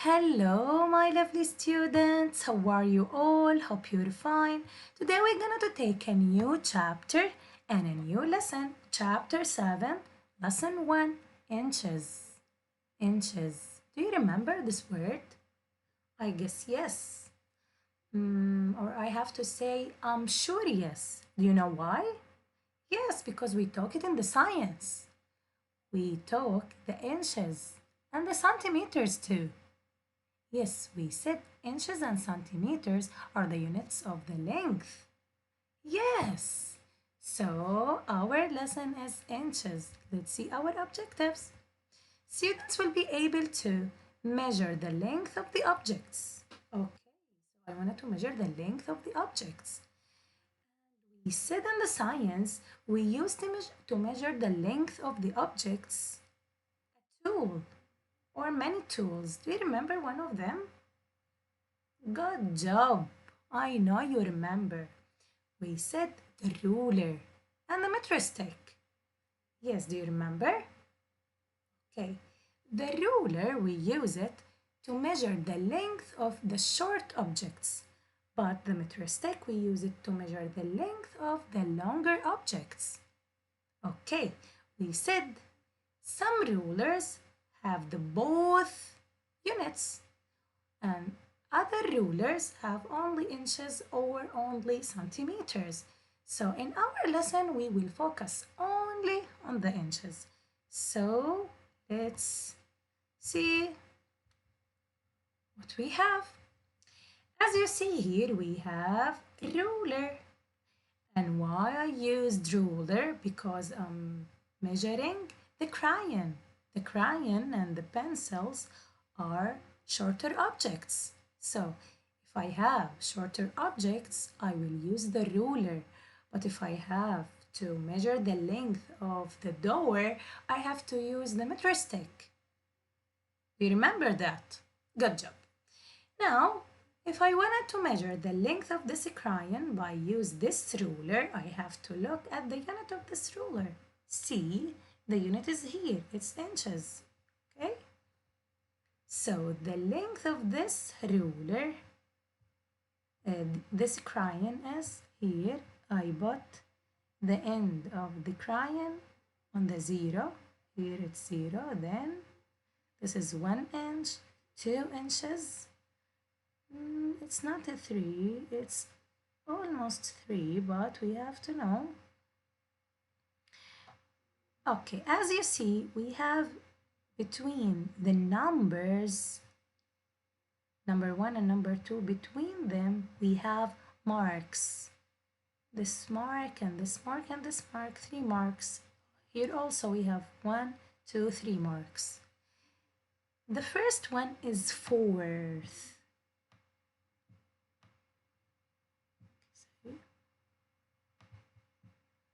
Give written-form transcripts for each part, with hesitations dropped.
Hello, my lovely students. How are you all? Hope you're fine. Today we're going to take a new chapter and a new lesson. Chapter 7, Lesson 1, Inches. Inches. Do you remember this word? I guess yes. Or I have to say, I'm sure yes. Do you know why? Yes, because we talk it in the science. We talk the inches and the centimeters too. Yes, we said inches and centimeters are the units of the length. Yes. So our lesson is inches. Let's see our objectives. Students will be able to measure the length of the objects. Okay, so I wanted to measure the length of the objects. We said in the science, we used to measure the length of the objects a tool or many tools. Do you remember one of them? Good job. I know you remember. We said the ruler and the metric stick. Yes, do you remember? Okay. The ruler, we use it to measure the length of the short objects. But the metric stick, we use it to measure the length of the longer objects. Okay, we said some rulers have the both units and other rulers have only inches or only centimeters. So in our lesson, we will focus only on the inches. So let's see what we have. As you see here, we have ruler. And why I used ruler? Because I'm measuring the crayon. The crayon and the pencils are shorter objects. So if I have shorter objects, I will use the ruler. But if I have to measure the length of the door, I have to use the metric stick. Do you remember that? Good job. Now, if I wanted to measure the length of this crayon by use this ruler, I have to look at the unit of this ruler. See, the unit is here, it's inches. Okay? So the length of this ruler, this crayon is here. I put the end of the crayon on the zero. Here it's zero. Then this is 1 inch, 2 inches. It's not a 3, it's almost 3, but we have to know. Okay, as you see, we have between the numbers, number 1 and number 2, between them we have marks. This mark and this mark and this mark, 3 marks. Here also we have 1, 2, 3 marks. The first one is fourth.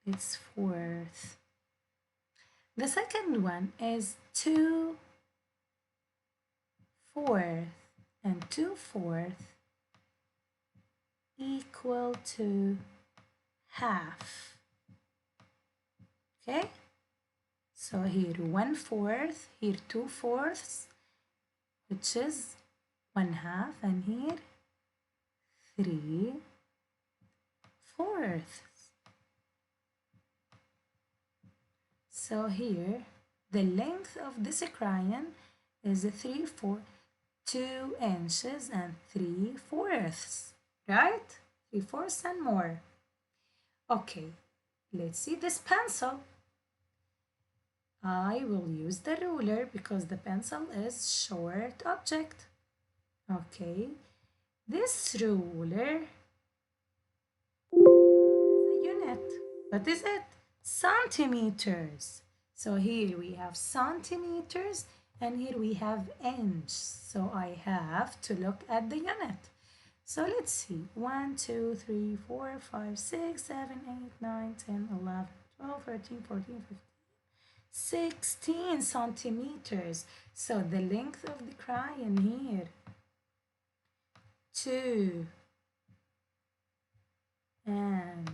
It's fourth. The second one is 2/4, and 2/4 equal to half. Okay? So here 1/4, here 2/4, which is 1/2, and here 3/4. So here, the length of this crayon is 2 inches and 3/4, right? 3/4 and more. Okay, let's see this pencil. I will use the ruler because the pencil is short object. Okay, this ruler is a unit. What is it? Centimeters. So here we have centimeters and here we have inch. So I have to look at the unit. So let's see. 1, 2, 3, 4, 5, 6, 7, 8, 9, 10, 11, 12, 13, 14, 15, 16 centimeters. So the length of the crayon here, 2 and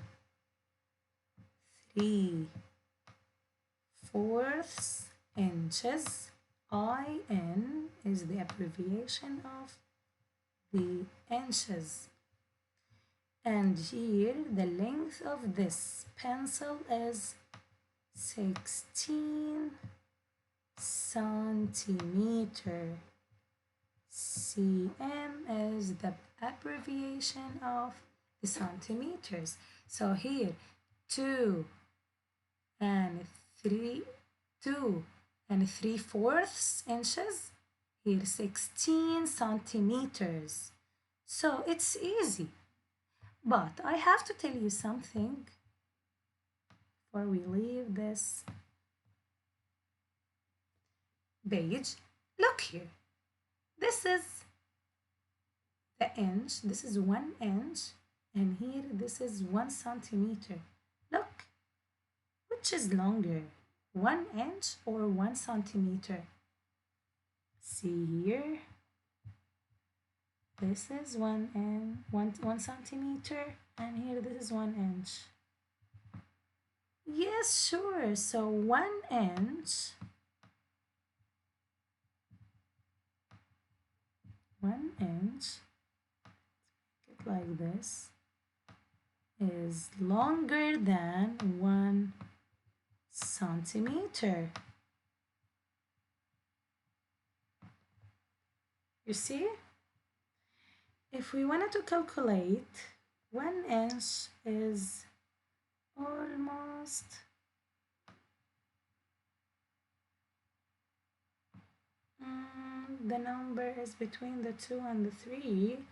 3/4 inches. IN is the abbreviation of the inches. And here the length of this pencil is 16 centimeter. cm is the abbreviation of the centimeters. So here 2 and 3/4 inches. Here 16 centimeters. So it's easy. But I have to tell you something before we leave this page. Look here. This is the inch. This is 1 inch. And here this is 1 centimeter. Look, which is longer? 1 inch or 1 centimeter? See here. This is 1 centimeter, and here this is 1 inch. Yes, sure. So 1 inch, 1 inch, make it like this, is longer than 1 centimeter. You see? If we wanted to calculate, 1 inch is almost the number is between the 2 and the 3,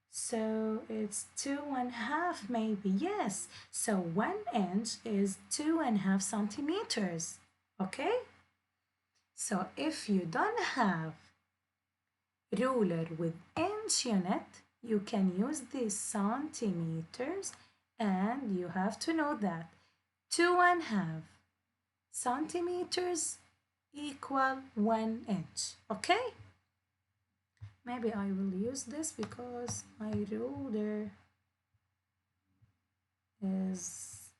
so it's 2.5 maybe. Yes, so 1 inch is 2.5 centimeters. Okay, so if you don't have ruler with inch unit, you can use these centimeters, and you have to know that 2.5 centimeters equal 1 inch. Okay, maybe I will use this because my ruler is,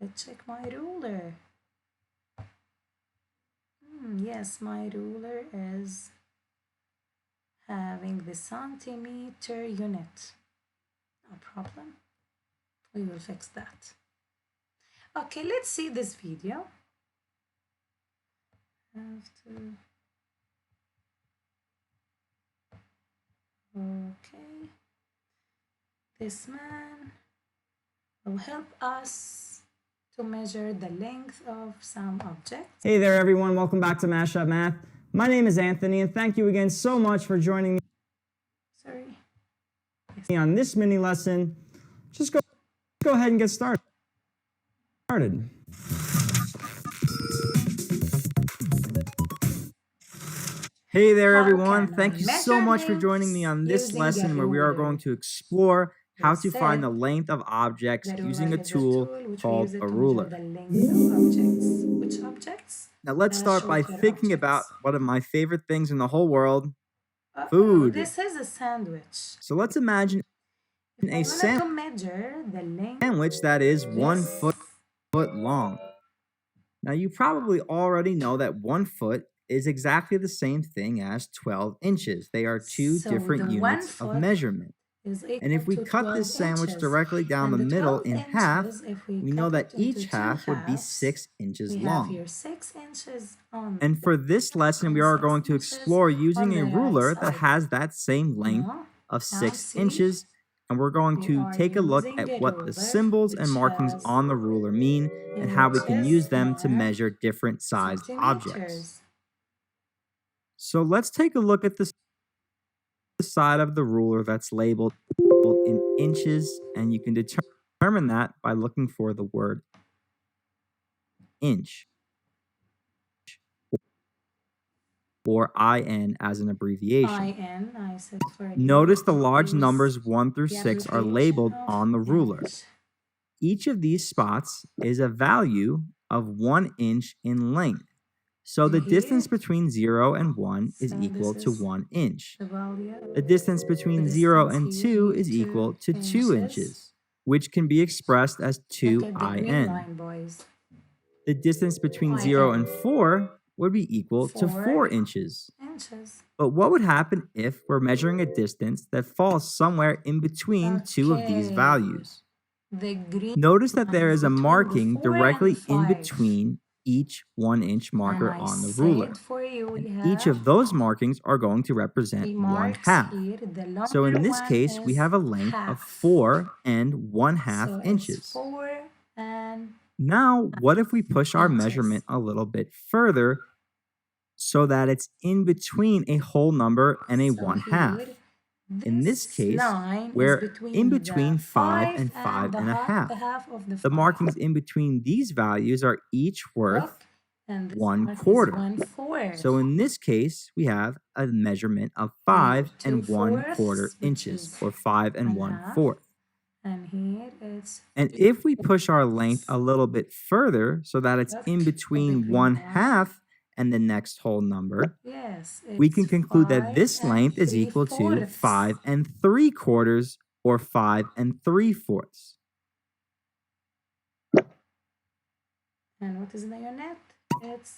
let's check my ruler. Yes, my ruler is having the centimeter unit. No problem. We will fix that. Okay, let's see this video. Okay. This man will help us to measure the length of some objects. Hey there everyone, welcome back to Mashup Math. My name is Anthony and thank you again so much for joining me on this mini lesson. Just go ahead and get started. Hey there everyone, thank you so much for joining me on this lesson where we are going to explore how to find the length of objects using a tool called a ruler. Which objects? Now let's start by thinking about one of my favorite things in the whole world, food. This is a sandwich. So let's imagine a sandwich that is 1 foot long. Now you probably already know that 1 foot is exactly the same thing as 12 inches. They are two different units of measurement. And if we cut this sandwich directly down the middle in half, we know that each half would be 6 inches long. And for this lesson, we are going to explore using a ruler that has that same length of 6 inches. And we're going to take a look at what the symbols and markings on the ruler mean and how we can use them to measure different sized objects. So let's take a look at the side of the ruler that's labeled in inches, and you can determine that by looking for the word inch, or IN as an abbreviation. Notice the large numbers 1 through 6 are labeled on the ruler. Each of these spots is a value of 1 inch in length. So the distance between 0 and 1 is equal to 1 inch. The distance between 0 and 2 is equal to 2 inches, which can be expressed as 2 IN. The distance between 0 and 4 would be equal to 4 inches. But what would happen if we're measuring a distance that falls somewhere in between two of these values? The green Notice that there is a between the marking 4 and directly in 5. between each 1-inch marker And I on the ruler. said for you we And each have of those markings are going to 3 represent 1 marks half. here. The So in longer this one case, we is have a length of half. 4 and 1/2 So it's inches. 4 and Now, what if we push our inches. measurement a little bit further so that it's in between a whole number and a So 1/2? here, In this case, line we're is in between the 5 and and 5 the and a half. the half of the The 5. markings in between these values are each worth Look, and this 1 mark is quarter. 1/4. So in this case, we have a measurement of We 5 have and 1 2/4, quarter which inches, is or 5 and 1/2. 1/4. And here it's And if we push our length a little bit further so that it's in between 1/2 and the next whole number, yes, we can it's conclude that 5 this and length is equal to 3/4. 5 3/4 or 5 3/4. And what is the unit? It's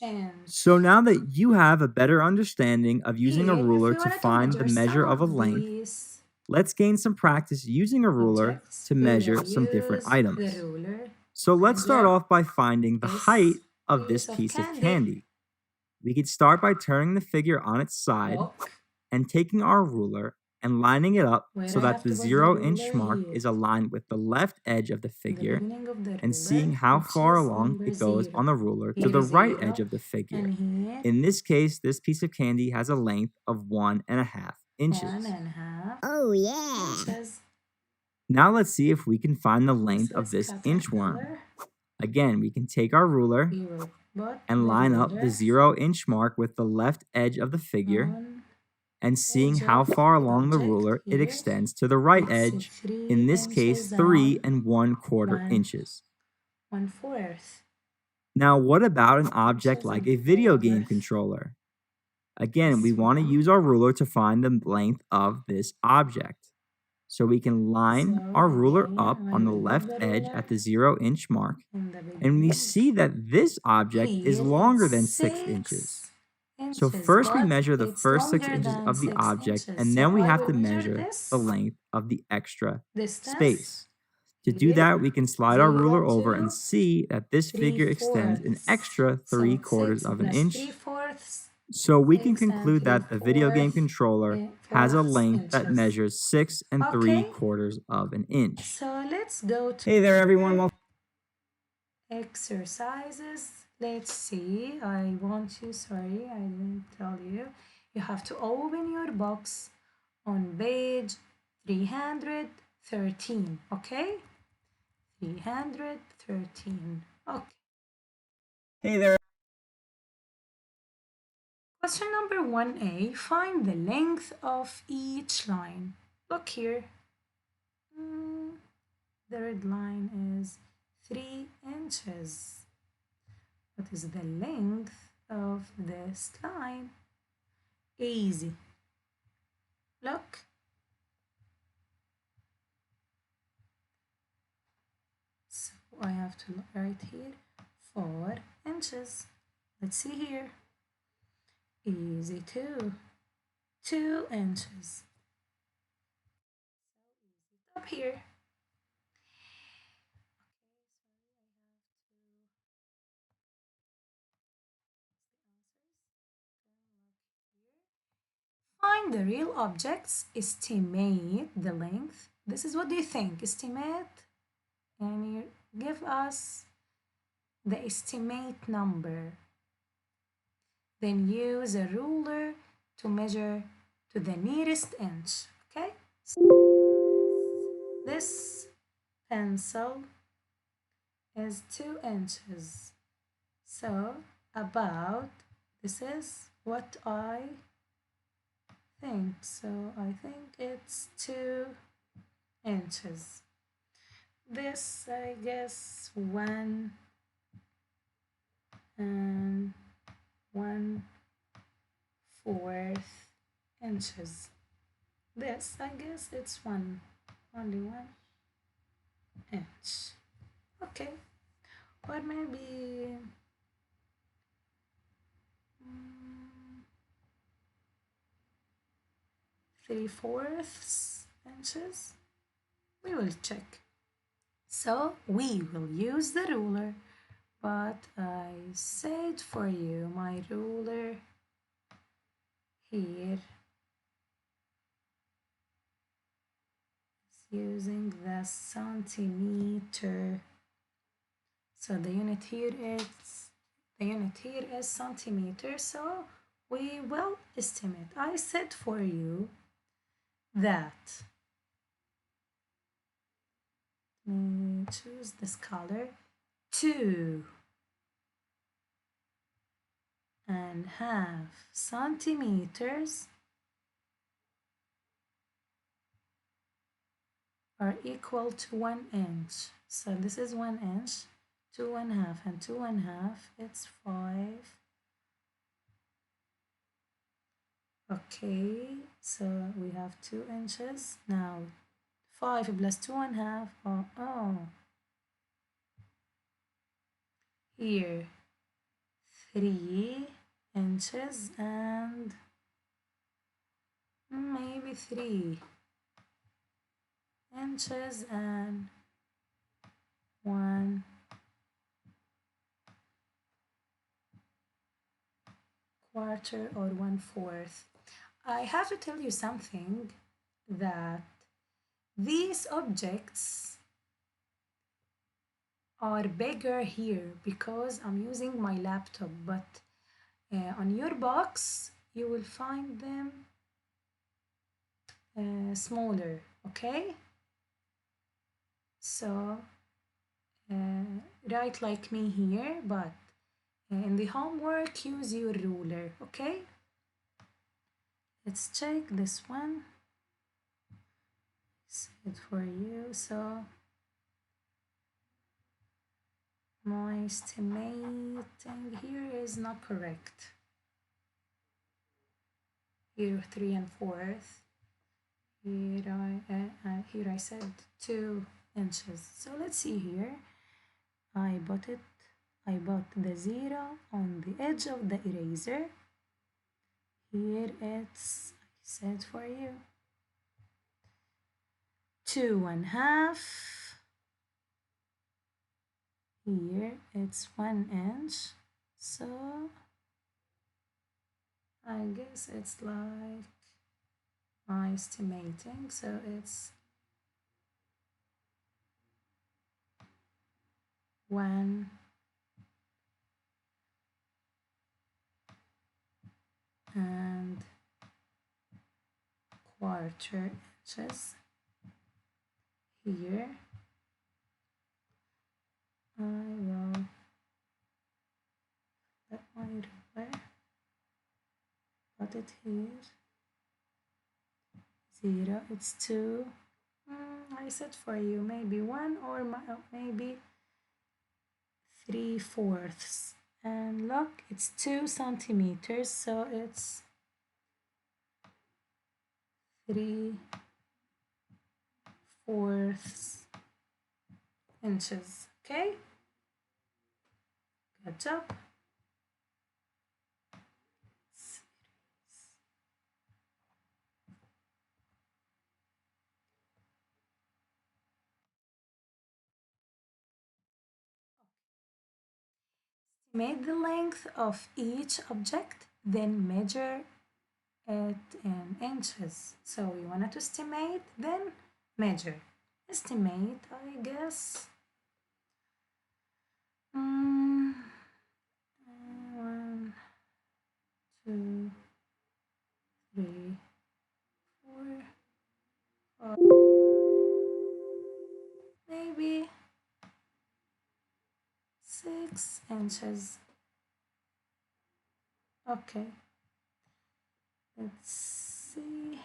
inch. So now that you have a better understanding of using a Here, if ruler we to wanted find the measure measure some of a length, these let's gain some practice using a ruler objects, to we measure will some different use items. the ruler. So let's start off by finding the This height of this piece of candy. candy. We could start by turning the figure on its side Look, and taking our ruler and lining it up where so I that have the to put the 0-inch ruler mark here. is aligned with the left edge of the The figure, beginning of the ruler, and seeing how which far is along number it goes 0. on the ruler to Here the is right 0, edge of the figure. and here In this case, this piece of candy has a length of 1.5 inches. 1.5 Oh, yeah. inches. Now let's see if we can find the length of This this is inchworm. caterpillar. Again, we can take our ruler We will put and the line up the ruler 0-inch mark with the left edge of the figure, on and seeing edge how of far the along the object ruler it here. extends to the right It's edge, 3 in this case inches 3 down, 1/4 1 inches. 1/4. Now what about an object Inches like and a video game 4. controller? Again, we This want to one. use our ruler to find the length of this object. So we can line So our ruler again, up I on the will put left the edge ruler at the 0-inch mark, in the and we beginning. see that this object is Here longer it's than 6 6 inches. inches. So first we but measure the it's first 6 longer inches than of the 6 object, inches. and So then we I have will to measure measure this the length of the extra distance. space. To do Here, that, we can slide our 0 ruler over and to see that this figure extends an 3/4. extra So 3/4 6 of an plus inch. 3/4. So we can 6 and conclude that the video game 3/4 controller has a length that inches. measures 6 Okay. 3/4 of an inch. So let's go to Hey there everyone, exercises. Let's see. I want you, sorry, I didn't tell you. You have to open your box on page 313, okay? 313. Okay. Hey there. Question number 1a. Find the length of each line. Look here. The red line is 3 inches. What is the length of this line? Easy. Look. So I have to write here 4 inches. Let's see here. Easy too. 2 inches. Up here. Find the real objects, estimate the length. This is what do you think? Estimate? And you give us the estimate number. Then use a ruler to measure to the nearest inch. Okay? So this pencil is 2 inches. So about this is what I think. So I think it's 2 inches. This I guess 1 and 1/4 inches. This I guess it's only 1 inch. Okay. or maybe 3/4 inches. We will check. So we will use the ruler, but I said for you my ruler here is using the centimeter. So the unit here is centimeter, so we will estimate. I said for you that, let me choose this color, 2.5 centimeters are equal to 1 inch. So this is 1 inch, 2.5 and 2.5, it's 5. Okay, so we have 2 inches. Now 5 plus 2.5, here 3 inches and maybe 3 inches and 1/4 or 1/4. I have to tell you something, that these objects are bigger here because I'm using my laptop, but on your box you will find them smaller, okay? So write like me here, but in the homework use your ruler, okay? Let's check this one. It's for you. So my estimating here is not correct. Here 3/4. Here I said 2 inches. So let's see here. I put the 0 on the edge of the eraser. Here it's, I said for you, 2.5. Here it's 1 inch. So I guess it's like my estimating. So it's 1 and 1/4 inches. Here I will let my ruler, put it here. 0, it's 2. I said for you maybe 1 or maybe 3/4. And look, it's 2 centimeters, so it's 3/4 inches. Okay, good job. Estimate the length of each object, then measure it in inches. So you wanted to estimate, then measure. Estimate, I guess. 1, 2, 3, 4, 5, maybe 6 inches. Okay, let's see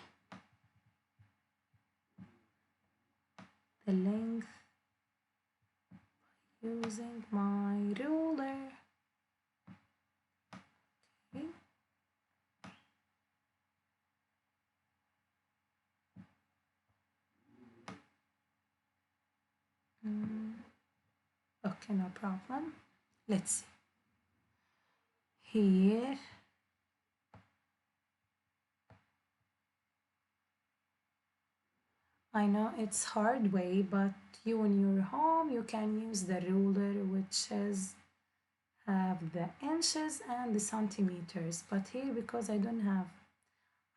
the length using my ruler. Okay. Okay, Okay, no problem. Let's see. Here, I know it's hard way, but you when you're home, you can use the ruler, which is have the inches and the centimeters. But here, because I don't have,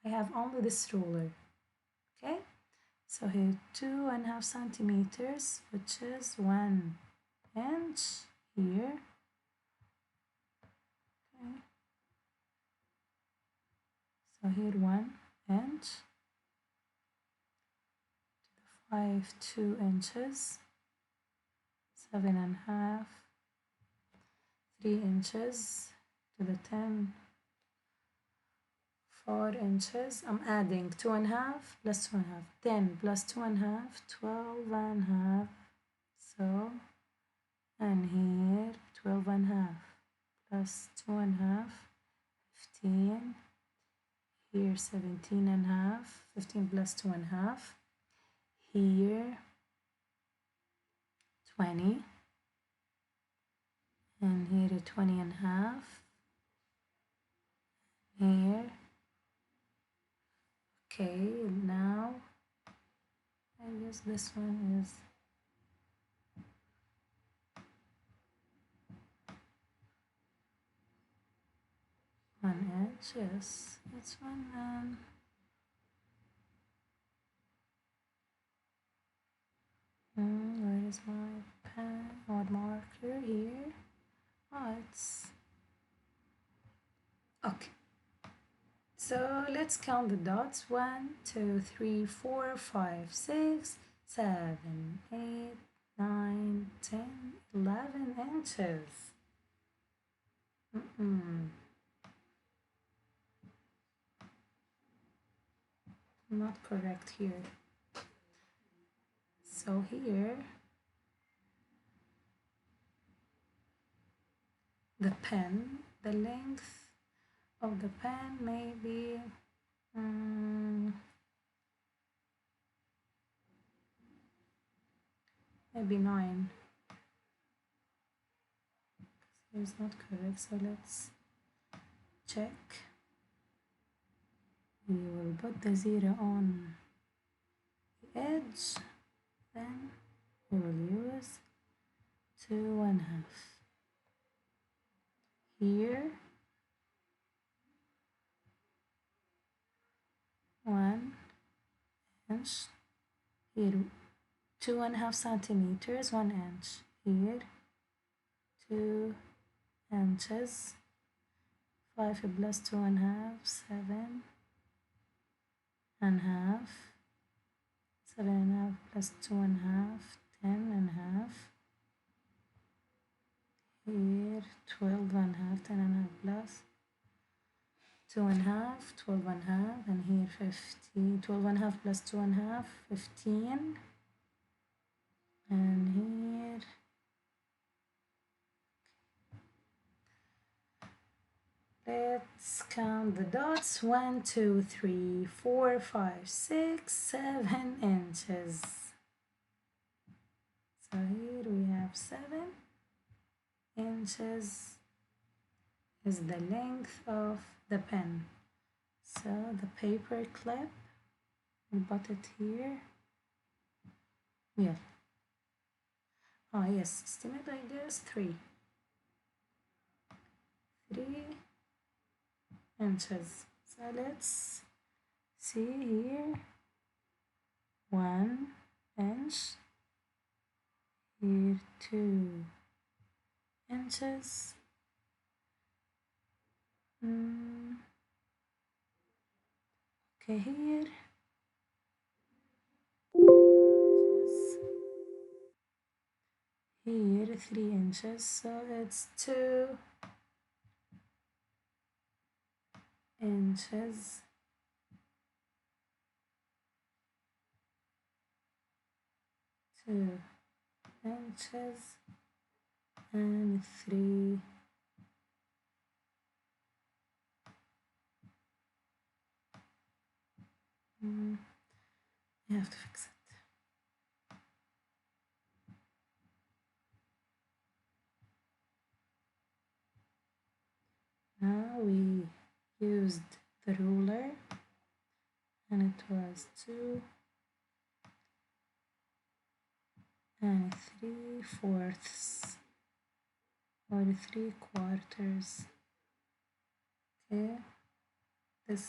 I have only this ruler. Okay, so here 2.5 centimeters, which is 1 inch here. Okay. So here 1 inch, 2 inches, 7.5, 3 inches to the 10, 4 inches. I'm adding 2.5 plus 2.5, 10 plus 2.5, 12.5. So, and here 12.5 plus 2.5, 15. Here 17.5, 15 plus 2.5. Here 20, and here 20.5. Here. Okay, now I guess this one is one inch. Yes, it's one. Where is my pen or marker here? Oh, it's okay. So let's count the dots. 1, 2, 3, 4, 5, 6, 7, 8, 9, 10, 11 inches. Not correct here. So here, the pen, the length of the pen may be maybe 9. It's not correct, so let's check. We will put the 0 on the edge, then we will use 2.5. Here 1 inch, here 2.5 centimeters, 1 inch, here 2 inches, 5 plus 2.5, 7.5, 7.5 plus 2.5, 10.5, here 12.5, 10.5 plus 2.5, 12.5, and here 15, 12.5 plus 2.5, 15, and here let's count the dots. 1, 2, 3, 4, 5, 6, 7 inches. So here we have 7 inches is the length of the pen. So the paper clip, we put it here. Yeah. Oh yes, estimate I guess 3 inches. So let's see here, 1 inch, here 2 inches. Okay, here here 3 inches, so it's 2 inches. 2 inches and 3 you have to fix it. Now we used the ruler and it was 2 and 3/4 or 3/4. Okay, this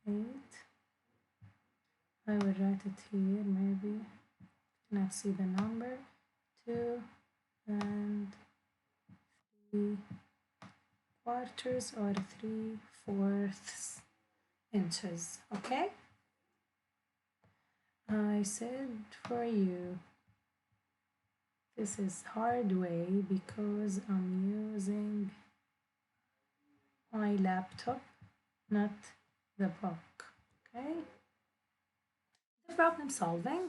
8. I will write it here, maybe not see the number. 2 and 3/4 or 3/4 inches. Okay, I said for you this is hard way because I'm using my laptop, not the book. Okay, the problem solving.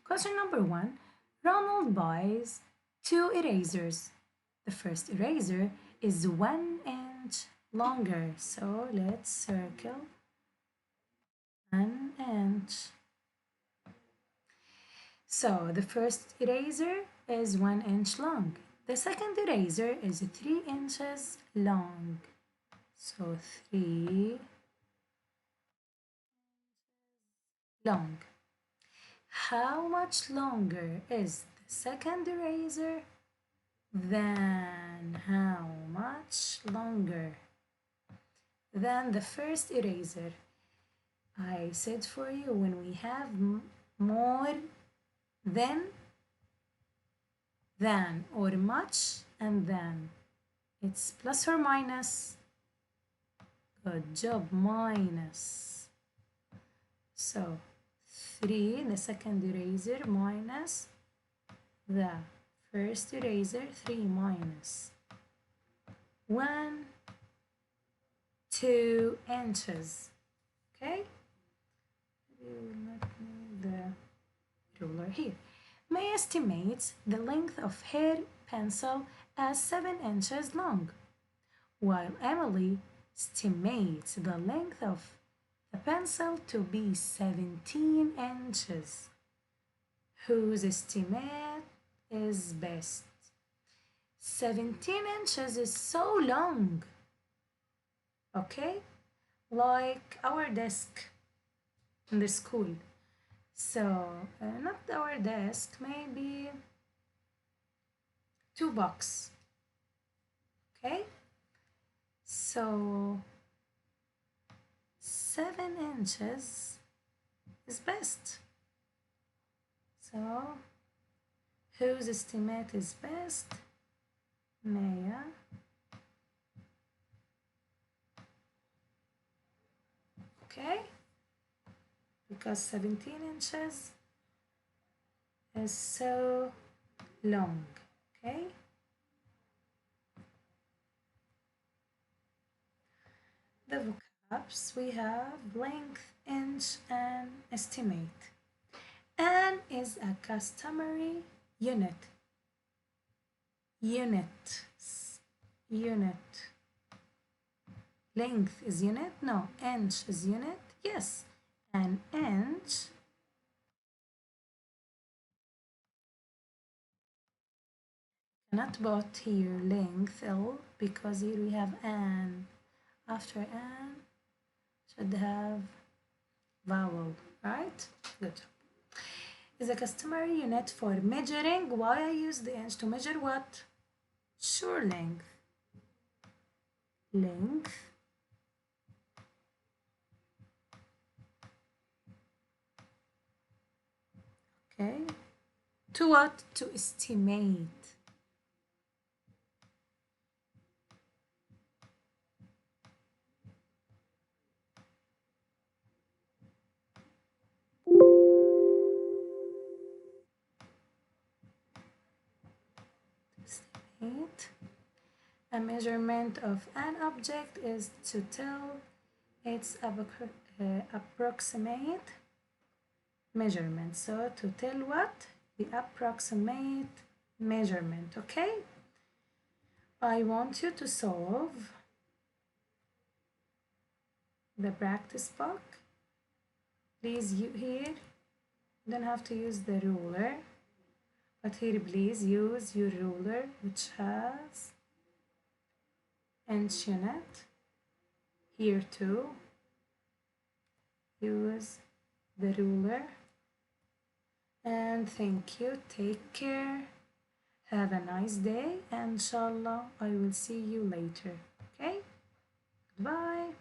Question number 1. Ronald buys 2 erasers. The first eraser is 1 inch longer, so let's circle 1 inch. So the first eraser is 1 inch long. The second eraser is 3 inches long. So 3 long. How much longer is the second eraser than how much longer than the first eraser? I said for you when we have more than or much and then it's plus or minus. Good job, minus. So 3, the second eraser, minus the first eraser, 3 minus 1, 2 inches. Okay? We will not need the ruler here. May estimates the length of her pencil as 7 inches long, while Emily estimates the length of the pencil to be 17 inches. Whose estimate is best? 17 inches is so long. Okay? Like our desk in the school. So, not our desk, maybe 2 box. Okay? So, 7 inches is best. So, whose estimate is best? Maya. Okay? Because 17 inches is so long. Okay? The vocabs we have length, inch, and estimate. An is a customary unit. Unit. Length is unit? No. Inch is unit? Yes. An inch cannot put here length L because here we have an. After an should have vowel, right? Good. Is a customary unit for measuring. Why I use the inch to measure what? Sure, length. Length. Okay. To what? To estimate. Estimate. A measurement of an object is to tell its approximate measurement. So to tell what? The approximate measurement, okay? I want you to solve the practice book. Please, you here don't have to use the ruler, but here please use your ruler which has mention it. Here too, use the ruler. And thank you. Take care. Have a nice day. And inshallah, I will see you later. Okay? Bye.